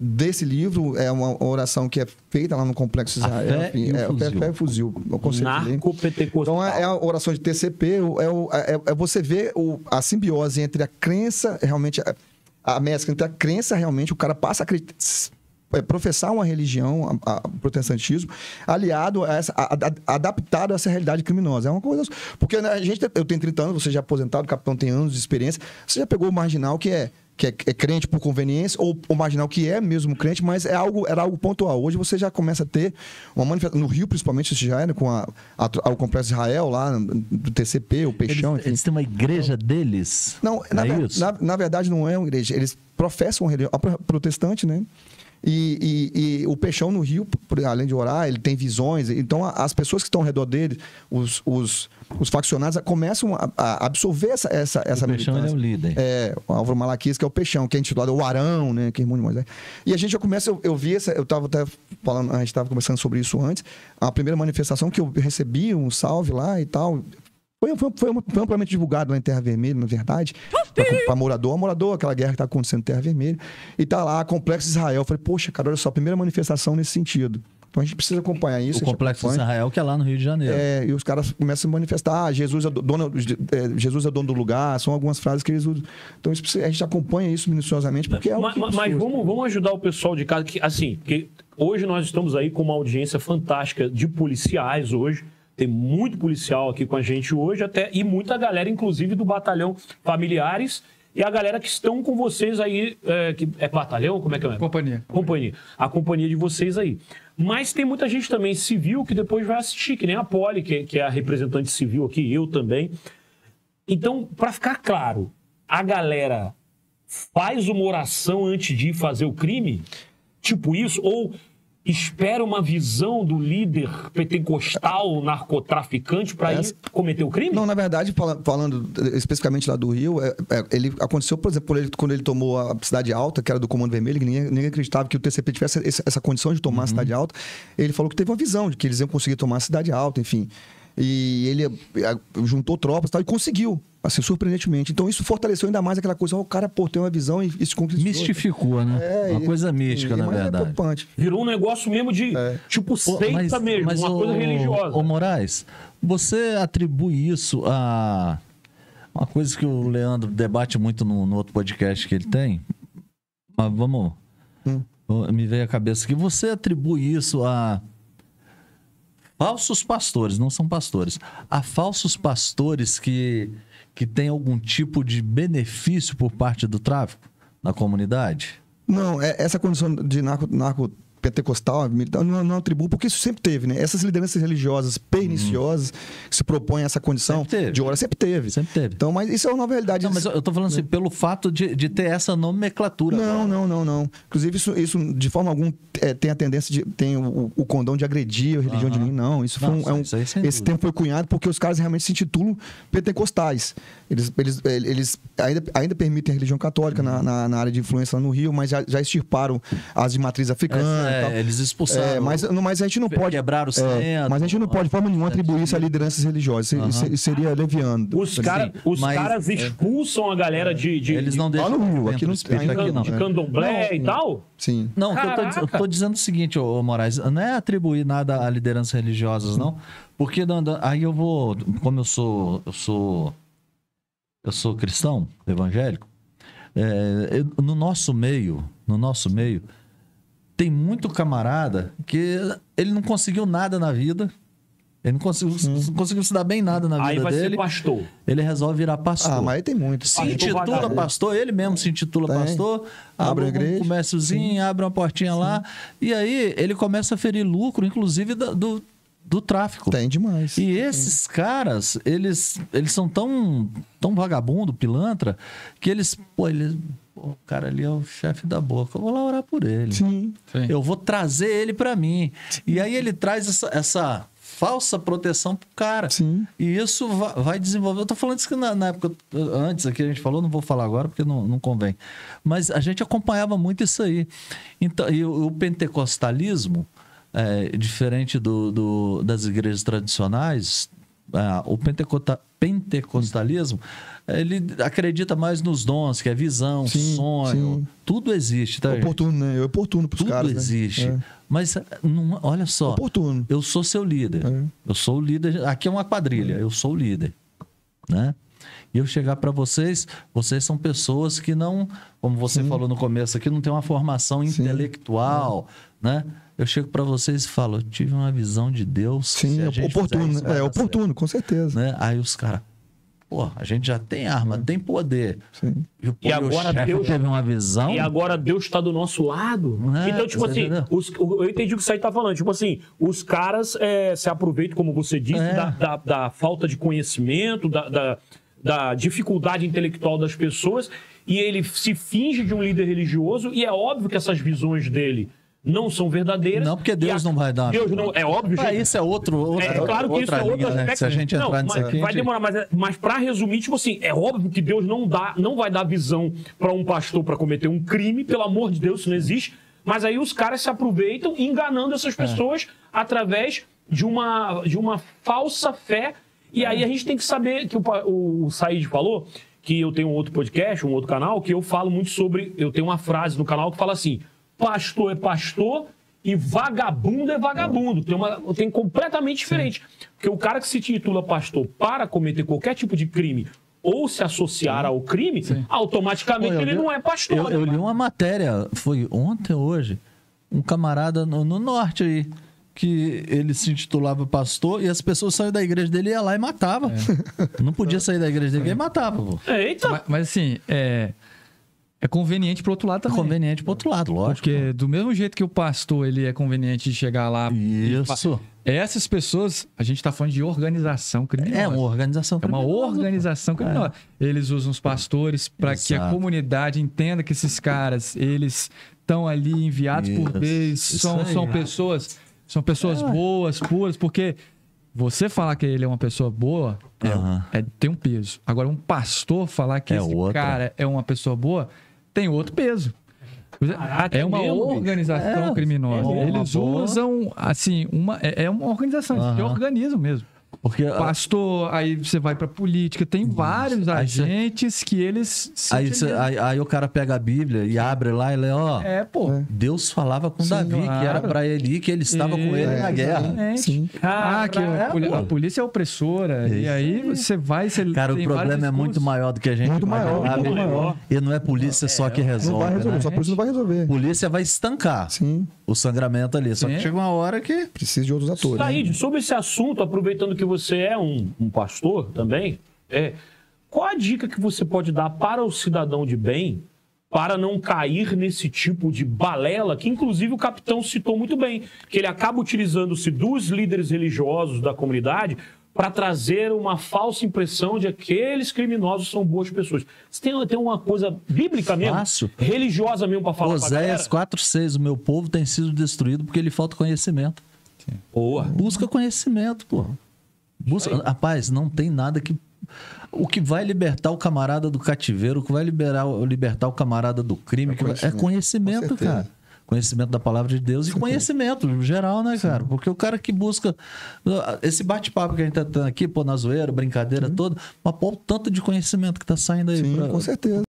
desse livro é uma oração que é feita lá no Complexo Israel. Enfim, fé e fuzil. Narcopentecostal. Então é a oração de TCP, é você ver a simbiose entre a crença, realmente, a mescla entre a crença, realmente, o cara passa a acreditar, professar uma religião, o protestantismo, aliado a adaptado a essa realidade criminosa. É uma coisa... Porque eu tenho 30 anos, você já é aposentado, o capitão tem anos de experiência, você já pegou o marginal que é crente por conveniência, ou o marginal que é mesmo crente, mas era algo pontual. Hoje você já começa a ter uma manifestação, no Rio principalmente, isso já era com o Complexo Israel lá, do TCP, o Peixão. Eles têm uma igreja deles? Não, na verdade não é uma igreja, eles professam uma religião protestante, né? E o Peixão no Rio, além de orar, ele tem visões. Então, as pessoas que estão ao redor dele, os faccionados, começam a absorver essa o Peixão é o líder. O Álvaro Malaquias, que é o Peixão, que é intitulado o Arão, né? Que é irmão de Moisés. E a gente já começa, eu vi eu estava até falando, a gente estava conversando sobre isso antes, a primeira manifestação que eu recebi, um salve lá e tal. Foi amplamente divulgado lá em Terra Vermelha, na verdade, para morador, aquela guerra que está acontecendo em Terra Vermelha. E tá lá, Complexo Israel. Eu falei, poxa, cara, olha só, a primeira manifestação nesse sentido. Então a gente precisa acompanhar isso. O Complexo Israel, que é lá no Rio de Janeiro. E os caras começam a manifestar, Jesus é dono do lugar, são algumas frases que eles usam. Então a gente acompanha isso minuciosamente, porque é o que... Mas vamos ajudar o pessoal de casa, que hoje nós estamos aí com uma audiência fantástica de policiais hoje. Tem muito policial aqui com a gente hoje, e muita galera, inclusive, do Batalhão Familiares, e a galera que estão com vocês aí, que é batalhão? Como é que é? Companhia. A companhia de vocês aí. Mas tem muita gente também civil que depois vai assistir, que nem a Poli, que é a representante civil aqui, eu também. Então, para ficar claro, a galera faz uma oração antes de fazer o crime? Tipo isso? Ou... espera uma visão do líder pentecostal narcotraficante para ir cometer o crime? Não, na verdade, falando especificamente lá do Rio, ele aconteceu, por exemplo, quando ele tomou a Cidade Alta, que era do Comando Vermelho, que ninguém acreditava que o TCP tivesse essa condição de tomar a Cidade Alta. Ele falou que teve uma visão de que eles iam conseguir tomar a Cidade Alta, enfim. E ele juntou tropas e tal, e conseguiu, assim, surpreendentemente. Então isso fortaleceu ainda mais aquela coisa, o cara, tem uma visão e se conquistou. Mistificou, né? Uma coisa mística, na verdade. Virou um negócio mesmo de, seita mesmo, mas uma coisa religiosa. Ô Moraes, você atribui isso a uma coisa que o Leandro debate muito no outro podcast que ele tem, mas vamos... Me veio à cabeça que você atribui isso a... falsos pastores, não são pastores. Há falsos pastores que têm algum tipo de benefício por parte do tráfico na comunidade? Não, essa condição de narco-pentecostal, militar, não atribuo, porque isso sempre teve, né? Essas lideranças religiosas perniciosas que se propõem a essa condição de hora, sempre teve. Então, mas isso é uma nova realidade. Não, mas eu tô falando assim, pelo fato de ter essa nomenclatura. Não. Inclusive, isso de forma alguma tem a tendência de... tem o condão de agredir a religião de ninguém. Não, isso foi esse termo foi cunhado porque os caras realmente se intitulam pentecostais. Eles ainda permitem a religião católica na área de influência lá no Rio, mas já extirparam as de matriz africana. Eles expulsaram. Mas a gente não pode... quebraram o centro. Mas a gente não pode, de forma nenhuma, atribuir isso a liderâncias religiosas. Seria leviano. Os caras expulsam a galera de... Eles não deixam... Lá no Rio, aqui não. De candomblé e tal? Sim. Não, eu tô dizendo o seguinte, ô Moraes, não é atribuir nada a lideranças religiosas, não. Porque aí eu vou... Como eu sou cristão, evangélico, no nosso meio, tem muito camarada que ele não conseguiu nada na vida, ele não conseguiu se dar bem nada na vida dele. Aí vai ser pastor. Ele resolve virar pastor. Mas aí tem muito. Se intitula pastor, ele mesmo se intitula pastor, abre uma igreja, um comérciozinho, abre uma portinha lá, e aí ele começa a ferir lucro, inclusive do tráfico. Tem demais. E esses caras, eles são tão vagabundo, pilantra, que o cara ali é o chefe da boca, eu vou lá orar por ele. Sim. Eu vou trazer ele para mim. E aí ele traz essa falsa proteção pro cara. Sim. E isso vai desenvolver. Eu tô falando isso que na época, antes aqui a gente falou, não vou falar agora porque não convém. Mas a gente acompanhava muito isso aí. Então, e o pentecostalismo, diferente das igrejas tradicionais, o pentecostalismo, ele acredita mais nos dons, que é visão, sonho, tudo existe. Tá? Oportuno, né? É oportuno pros tudo caras, existe. Né? Mas, não, olha só, oportuno. Eu sou seu líder. Eu sou o líder. Aqui é uma quadrilha, eu sou o líder. Né? E eu chegar para vocês são pessoas que não, como você falou no começo aqui, não tem uma formação intelectual, né? Eu chego para vocês e falo, eu tive uma visão de Deus. Sim, é oportuno, isso, oportuno, com certeza. Né? Aí os caras, pô, a gente já tem arma, tem poder. Sim. E agora Deus teve uma visão. E agora Deus está do nosso lado. Então, tipo assim, eu entendi o que você está falando. Tipo assim, os caras se aproveitam, como você disse, da falta de conhecimento, da dificuldade intelectual das pessoas, e ele se finge de um líder religioso, e é óbvio que essas visões dele não são verdadeiras. Não, porque Deus não vai dar. Deus não, é óbvio. Gente, isso é outro claro que isso é outro aspecto. Né? Se a gente entrar nisso aqui... Vai demorar, mas para resumir, tipo assim, é óbvio que Deus não vai dar visão para um pastor para cometer um crime, pelo amor de Deus, isso não existe. Mas aí os caras se aproveitam enganando essas pessoas através de uma falsa fé. E aí a gente tem que saber que o Said falou, que eu tenho um outro podcast, um outro canal, que eu falo muito sobre... Eu tenho uma frase no canal que fala assim: pastor é pastor e vagabundo é vagabundo. Tem completamente diferente. Porque o cara que se titula pastor para cometer qualquer tipo de crime ou se associar ao crime, automaticamente ele não é pastor. Eu li uma matéria, foi ontem ou hoje, um camarada no norte aí, que ele se intitulava pastor e as pessoas saíam da igreja dele, ia lá e matava. Não podia sair da igreja dele e matava. Pô. Eita! Mas assim, é conveniente pro outro lado também. Conveniente pro outro lado, lógico. Porque do mesmo jeito que o pastor, ele é conveniente de chegar lá... Isso. Essas pessoas, a gente tá falando de organização criminosa. É uma organização criminosa. É uma organização criminosa. Eles usam os pastores para que a comunidade entenda que esses caras, eles estão ali enviados por Deus, são pessoas boas, puras, porque você falar que ele é uma pessoa boa tem um peso. Agora, um pastor falar que esse cara é uma pessoa boa, tem outro peso. É uma organização criminosa. Eles usam, assim, uma organização, de organismo mesmo. Porque pastor, aí você vai pra política, tem vários agentes que eles... Aí o cara pega a Bíblia e abre lá e lê, Deus falava com Davi, que era pra ele ir, que ele estava com ele na guerra. Sim. A polícia é opressora, e aí você vai... Cara, o problema é muito maior do que a gente muito maior. E não é polícia só que resolve. Não vai resolver, só a polícia não vai resolver. Polícia vai estancar o sangramento ali, só que chega uma hora que... Precisa de outros atores. Said, sobre esse assunto, aproveitando que você é um pastor também, qual a dica que você pode dar para o cidadão de bem para não cair nesse tipo de balela, que inclusive o capitão citou muito bem, que ele acaba utilizando-se dos líderes religiosos da comunidade para trazer uma falsa impressão de que aqueles criminosos são boas pessoas. Você tem uma coisa bíblica mesmo, religiosa mesmo para falar para a galera? Oséias 4:6, o meu povo tem sido destruído porque lhe falta conhecimento. Boa. Busca conhecimento, pô. Rapaz, não tem nada que... O que vai libertar o camarada do cativeiro, o que vai libertar o camarada do crime, é conhecimento, cara. Conhecimento da palavra de Deus e conhecimento geral, né, cara? Porque o cara que busca... Esse bate-papo que a gente tá tendo aqui, na zoeira, brincadeira toda, mas o tanto de conhecimento que tá saindo aí. Sim, com certeza.